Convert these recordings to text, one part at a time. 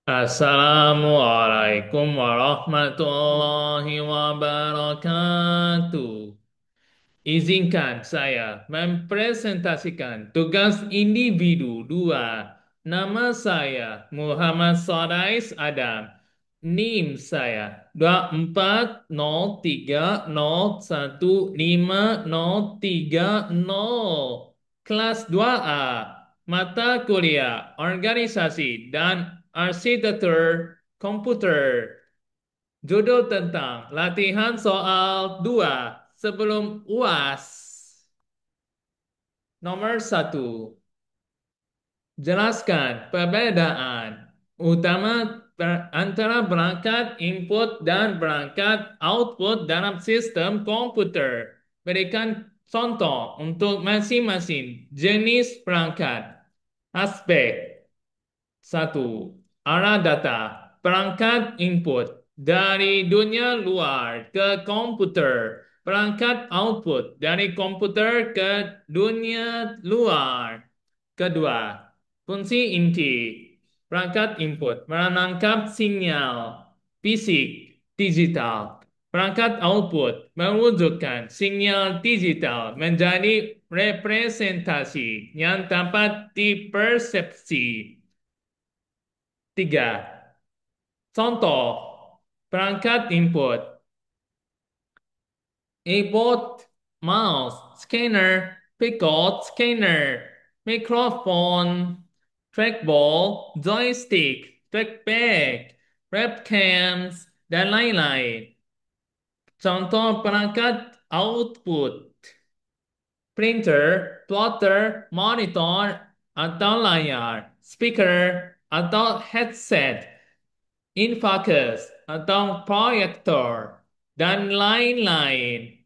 Assalamualaikum warahmatullahi wabarakatuh. Izinkan saya mempresentasikan tugas individu 2. Nama saya Muhammad Sadais Adam. NIM saya 2403015030. Kelas 2A. Mata kuliah organisasi dan arsitektur komputer. Judul tentang latihan soal 2 sebelum UAS. Nomor 1. Jelaskan perbedaan utama antara perangkat input dan perangkat output dalam sistem komputer. Berikan contoh untuk masing-masing jenis perangkat. Aspek 1. Arah data. Perangkat input dari dunia luar ke komputer. Perangkat output dari komputer ke dunia luar. Kedua, fungsi inti. Perangkat input menangkap sinyal fisik digital. Perangkat output mewujudkan sinyal digital menjadi representasi yang dapat dipersepsi. Tiga, contoh perangkat input. Keyboard, mouse, scanner, picot, scanner, microphone, trackball, joystick, trackpad, webcams, dan lain-lain. Contoh perangkat output. Printer, plotter, monitor, atau layar, speaker, atau headset, infocus, atau proyektor, dan lain-lain.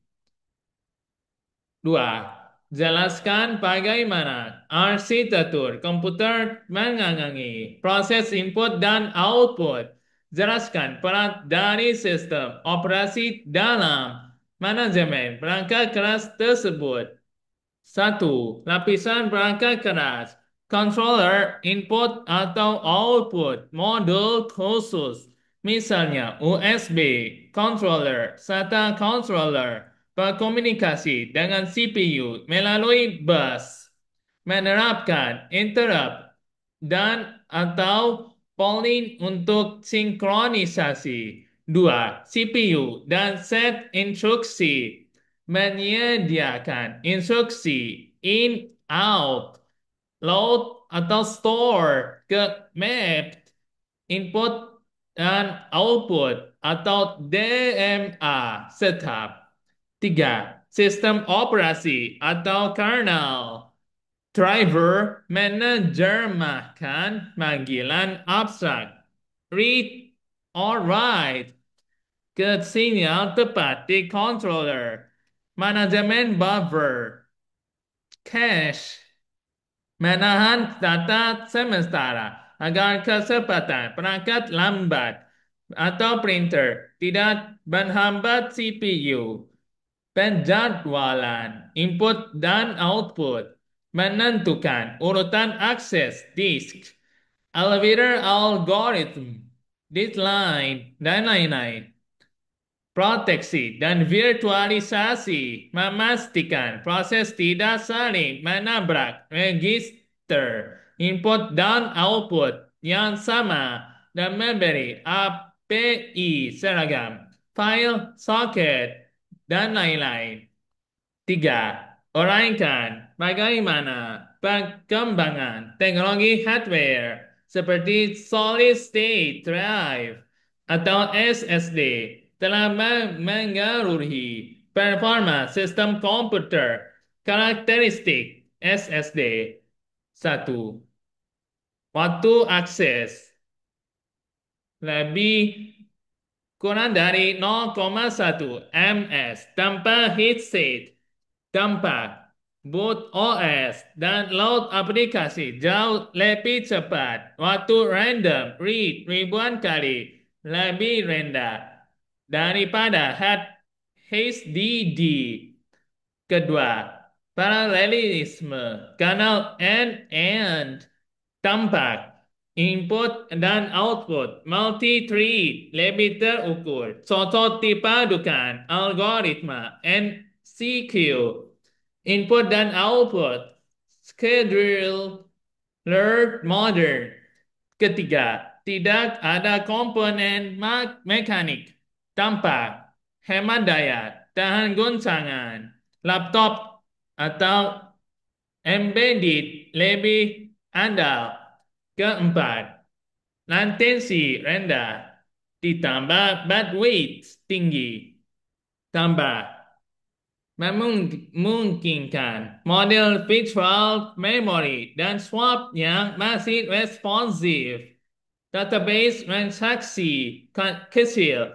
2. Jelaskan bagaimana arsitektur komputer mengangani proses input dan output. Jelaskan peran dari sistem operasi dalam manajemen perangkat keras tersebut. 1. Lapisan perangkat keras. Controller, input atau output, modul khusus. Misalnya USB, controller, SATA controller, berkomunikasi dengan CPU melalui bus. Menerapkan interrupt dan atau polling untuk sinkronisasi. 2. CPU dan set instruksi menyediakan instruksi in, out, load, atau store ke map, input dan output atau DMA setup. 3. Sistem operasi atau kernel. Driver menerjemahkan panggilan abstrak. Read or write ke sinyal tepat di controller. Manajemen buffer. Cache menahan data sementara agar kecepatan perangkat lambat atau printer tidak menghambat CPU. Penjadwalan input dan output menentukan urutan akses disk, elevator algorithm, deadline, dan lain-lain. Proteksi dan virtualisasi memastikan proses tidak saling menabrak register input dan output yang sama dan memberi API seragam, file, socket, dan lain-lain. 3. Uraikan bagaimana perkembangan teknologi hardware seperti solid state drive atau SSD telah mengaruhi performa sistem komputer. Karakteristik SSD. 1. Waktu akses lebih kurang dari 0,1 ms tanpa headset. Dampak boot OS dan load aplikasi jauh lebih cepat. Waktu random read ribuan kali lebih rendah daripada HDD. Kedua, paralelisme kanal end-end tampak input dan output, multi-thread, lebih terukur, contoh dipadukan, algoritma, MCQ, input dan output, schedule, learn modern. Ketiga, tidak ada komponen mekanik, tampak, hemat daya, tahan goncangan, laptop atau embedded lebih andal. Keempat, latensi rendah, ditambah bandwidth tinggi, tambah memungkinkan model virtual memory dan swap yang masih responsif, database transaksi kecil,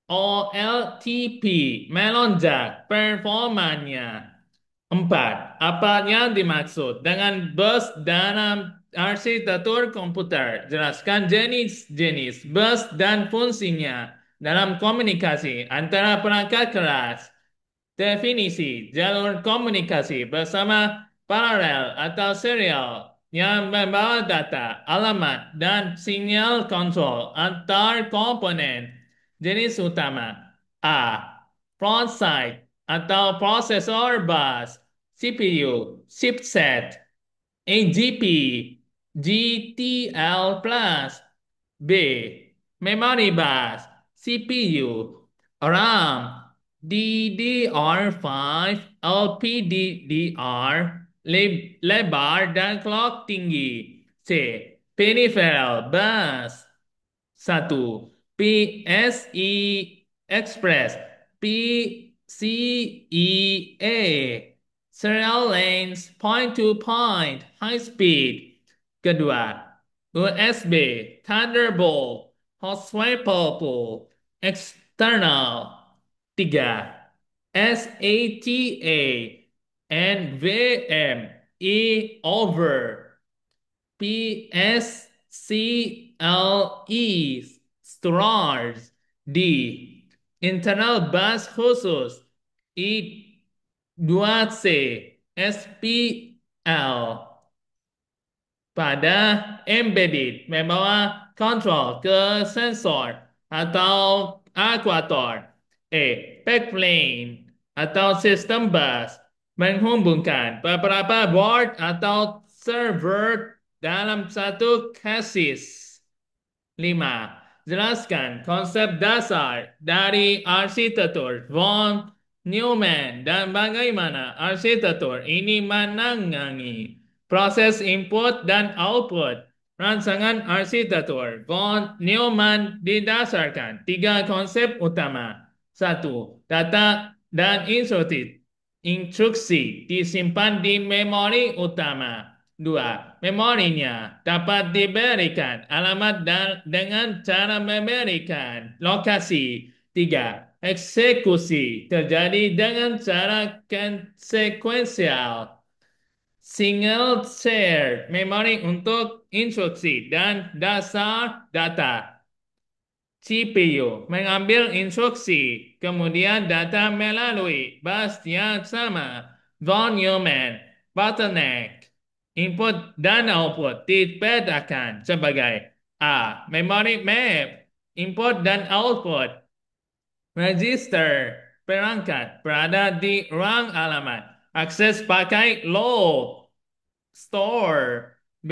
OLTP melonjak performanya. Empat, apa yang dimaksud dengan bus dalam arsitektur komputer? Jelaskan jenis-jenis bus dan fungsinya dalam komunikasi antara perangkat keras. Definisi jalur komunikasi bersama paralel atau serial yang membawa data, alamat, dan sinyal kontrol antar komponen. Jenis utama A. Front side atau prosesor bus, CPU, chipset, AGP, GTL+, B. Memory bus, CPU, RAM, DDR5, LPDDR, lebar dan clock tinggi. C. Peripheral bus. Satu. PSI Express, PCIe, serial lanes, point to point, high speed. Kedua, USB, Thunderbolt, hot swappable, external. Tiga, SATA, NVMe over, PSCLE, storage. D. Internal bus khusus, I2C, SPL. Pada embedded membawa kontrol ke sensor atau aktuator. E. Backplane atau sistem bus menghubungkan beberapa board atau server dalam satu chassis. 5. Jelaskan konsep dasar dari arsitektur von Neumann dan bagaimana arsitektur ini menangani proses input dan output. Rancangan arsitektur von Neumann didasarkan tiga konsep utama. Satu, data dan instruksi disimpan di memori utama. Dua, memorinya dapat diberikan alamat dengan cara memberikan lokasi. Tiga, eksekusi terjadi dengan cara konsekuensial. Single shared memori untuk instruksi dan dasar data. CPU mengambil instruksi, kemudian data melalui bus yang sama. Von Neumann, bottleneck, input dan output dibedakan sebagai A. Memory map, input dan output. Register, perangkat berada di ruang alamat. Akses pakai load, store. B.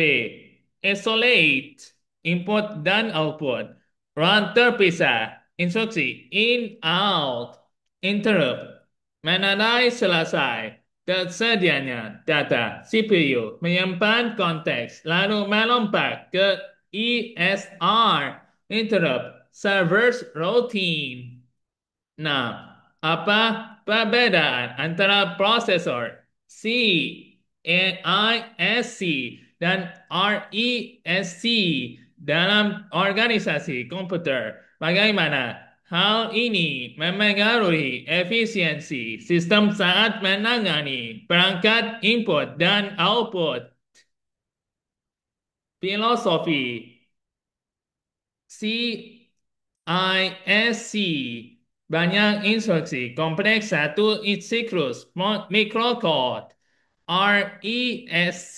Isolate, input dan output. Run terpisah, instruksi in, out, interrupt. Menandai selesai, tersedianya data. CPU menyimpan konteks, lalu melompat ke ESR, interrupt, servers routine. Nah, apa perbedaan antara prosesor CAISC dan RISC dalam organisasi komputer? Bagaimana hal ini memengaruhi efisiensi sistem saat menangani perangkat input dan output? Filosofi CISC banyak instruksi kompleks satu siklus microcode. RESC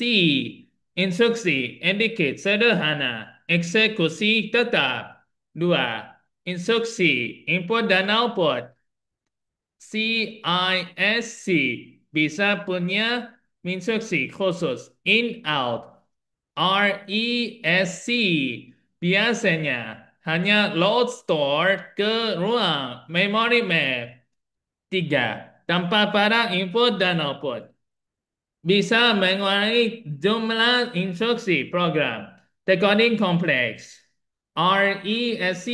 Instruksi indicate sederhana, eksekusi tetap. 2. Instruksi input dan output. CISC bisa punya instruksi khusus in out. RESC biasanya hanya load store ke ruang memory map. 3. Tanpa pada input dan output. Bisa mengurangi jumlah instruksi program. Decoding kompleks. RESC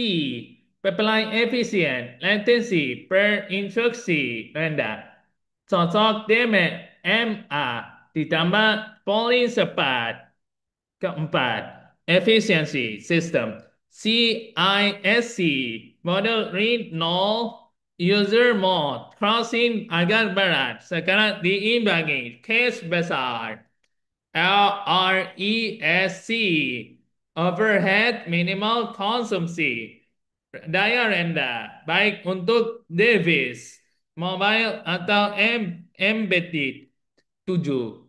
pipeline efisien, latensi per instruksi rendah. Cocok dengan MA ditambah polling cepat. Keempat, efisiensi sistem. CISC, model read null, user mode, crossing agak berat. Sekarang diimbangi cache besar. LRESC, overhead minimal konsumsi. Daya rendah, baik untuk device, mobile atau embedded. 7.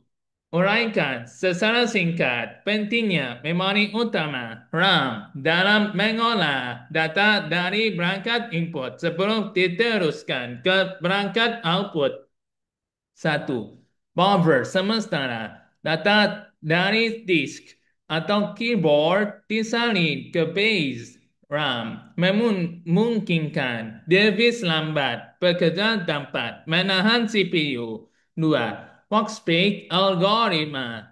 Uraikan secara singkat pentingnya memori utama RAM dalam mengolah data dari perangkat input sebelum diteruskan ke perangkat output. 1. Buffer sementara data dari disk atau keyboard disalin ke base RAM memungkinkan device lambat bekerja dapat menahan CPU. 2. Workspace algoritma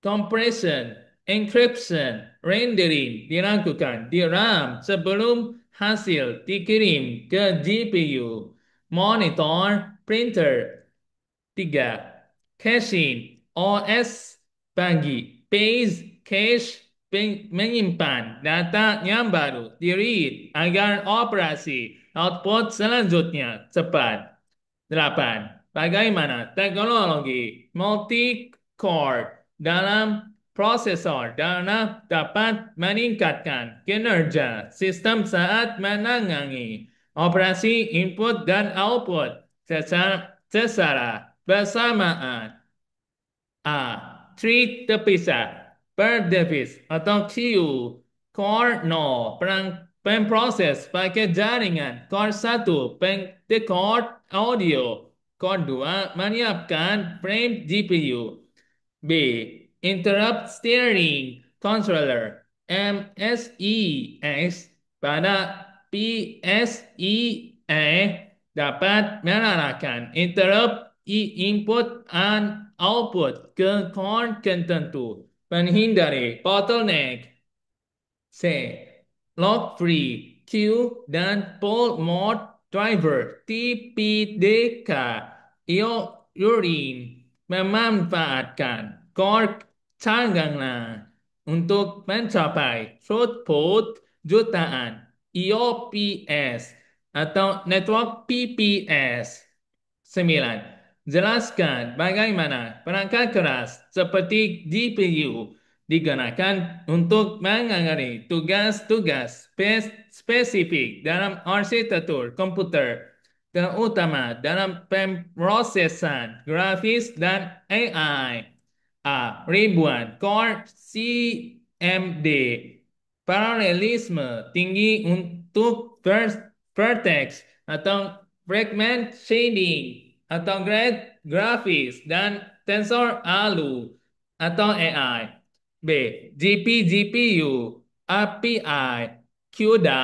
compression, encryption, rendering dilakukan di RAM sebelum hasil dikirim ke GPU, monitor, printer. 3. Caching, OS bagi base cache menyimpan data yang baru di read agar operasi output selanjutnya cepat. 8. Bagaimana teknologi multi-core dalam prosesor dapat meningkatkan kinerja sistem saat menangani operasi input dan output secara bersamaan. A. Treat terpisah per device atau Q. Core 0 pemproses pakai jaringan. Core 1 decode audio. Core 2 menyiapkan frame GPU. B. Interrupt Steering Controller MSIS pada PSIe dapat mengarahkan interrupt input and output ke core tertentu menghindari bottleneck. C. Lock free Q dan pull mode driver TPDK Urin memanfaatkan core cadangan untuk mencapai throughput jutaan IOPS atau network PPS. 9. Jelaskan bagaimana perangkat keras seperti GPU digunakan untuk menangani tugas-tugas spesifik dalam arsitektur komputer, terutama dalam pemrosesan grafis dan AI. A. Ribuan core CMD. Paralelisme tinggi untuk vertex atau fragment shading atau grafis dan tensor ALU atau AI. B. GPU, API, CUDA,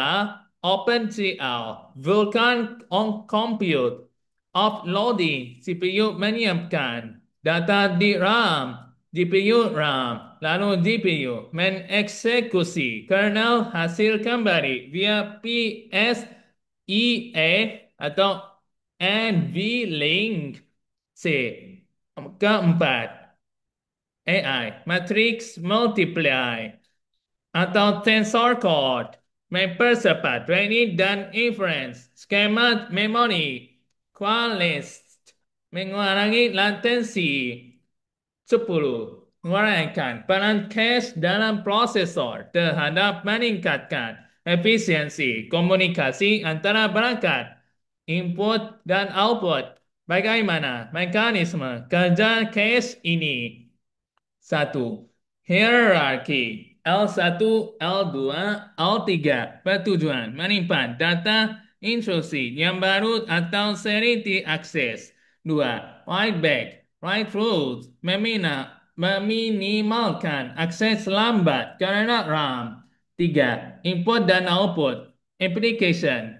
OpenCL, Vulkan on Compute, offloading, CPU menyiapkan data di RAM, GPU RAM, lalu GPU mengeksekusi kernel hasil kembali via PSEA atau NVLink. C. Keempat, AI, matrix multiply atau tensor code mempercepat training dan inference, skema memori, qualist, mengurangi latensi. 10. Mengurangkan peran cache dalam prosesor terhadap meningkatkan efisiensi komunikasi antara perangkat, input dan output. Bagaimana mekanisme kerja cache ini? 1. Hierarki L1, L2, L3 bertujuan menyimpan data intrusi yang baru atau seri diakses. 2. Write back, write rules, meminimalkan akses lambat karena RAM. 3. Input dan output application.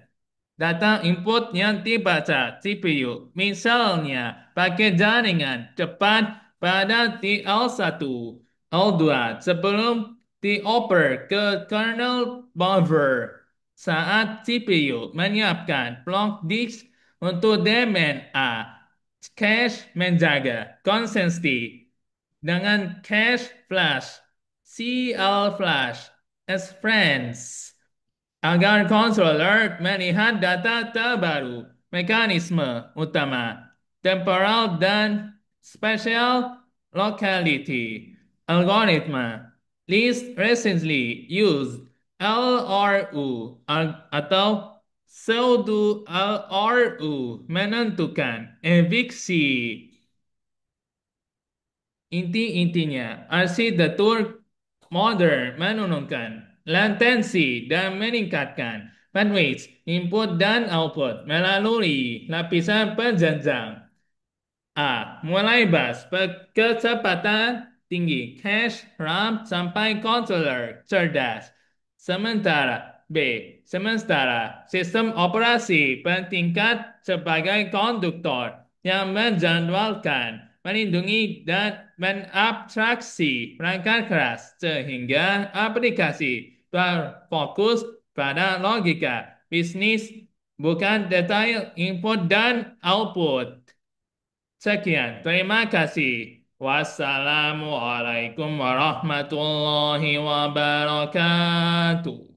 Data input yang dibaca CPU, misalnya pakai jaringan cepat pada TL1, L2 sebelum dioper ke kernel buffer saat CPU menyiapkan block disk untuk daemon A. Cache menjaga konsistensi dengan cache flash, CL flash, as friends. Agar controller melihat data terbaru, mekanisme utama, temporal dan spatial locality, algoritma, least recently used, LRU, atau pseudo LRU menentukan eviksi. Inti-intinya, arsitektur modern menurunkan latensi dan meningkatkan bandwidth input dan output melalui lapisan penjenjang. A. Mulai bus kecepatan tinggi cache RAM sampai controller cerdas. Sementara B. Sementara sistem operasi bertingkat sebagai konduktor yang menjadwalkan, melindungi dan mengabstraksi perangkat keras sehingga aplikasi berfokus pada logika bisnis bukan detail input dan output. Sekian, terima kasih. Wassalamualaikum warahmatullahi wabarakatuh.